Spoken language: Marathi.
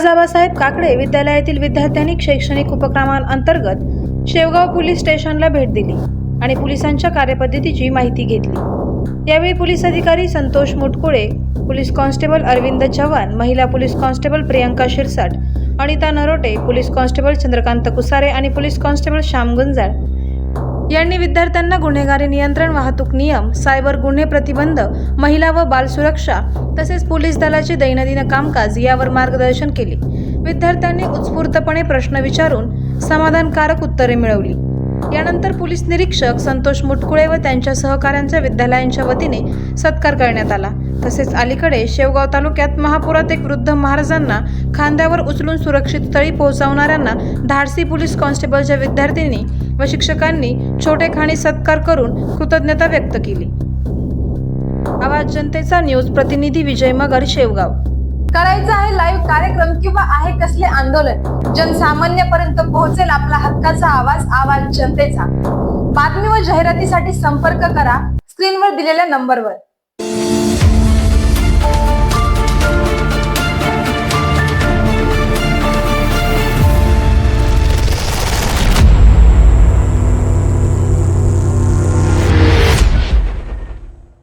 आज आबासाहेब काकडे विद्यालयातील विद्यार्थ्यांनी शैक्षणिक उपक्रमांतर्गत शेवगाव पोलीस स्टेशनला भेट दिली आणि पोलिसांच्या कार्यपद्धतीची माहिती घेतली। यावेळी पोलीस अधिकारी संतोष मुटकुळे, पोलीस कॉन्स्टेबल अरविंद चव्हाण, महिला police constable Priyanka Shirsat, Anita Narote, police constable Chandrakant Kusare आणि पोलीस कॉन्स्टेबल श्याम गुंजाळ यांनी विद्यार्थ्यांना गुन्हेगारी नियंत्रण, वाहतूक नियम, सायबर गुन्हे प्रतिबंध, महिला व बाल सुरक्षा तसेच पोलीस दलाचे दैनंदिन कामकाज यावर मार्गदर्शन केले। विद्यार्थ्यांनी उत्स्फूर्तपणे प्रश्न विचारून समाधानकारक उत्तरे मिळवली। यानंतर पोलीस निरीक्षक संतोष मुटकुळे व त्यांच्या सहकाऱ्यांचा विद्यालयांच्या वतीने सत्कार करण्यात आला। तसेच अलीकडे शेवगाव तालुक्यात महापुरात एक वृद्ध महाराजांना खांद्यावर उचलून सुरक्षित स्थळी पोहोचवणाऱ्यांना धाडसी पोलीस कॉन्स्टेबलच्या विद्यार्थिनी व शिक्षकांनी छोटेखानी सत्कार करून कृतज्ञता व्यक्त केली। आवाज जनतेचा न्यूज प्रतिनिधी विजय मगर, शेवगाव। करायचं आहे लाईव्ह कार्यक्रम किंवा आहे कसले आंदोलन, जनसामान्यापर्यंत पोहोचेल आपला हक्काचा आवाज, आवाज जनतेचा। बातमी व जाहिरातीसाठी संपर्क करा स्क्रीनवर दिलेल्या नंबरवर।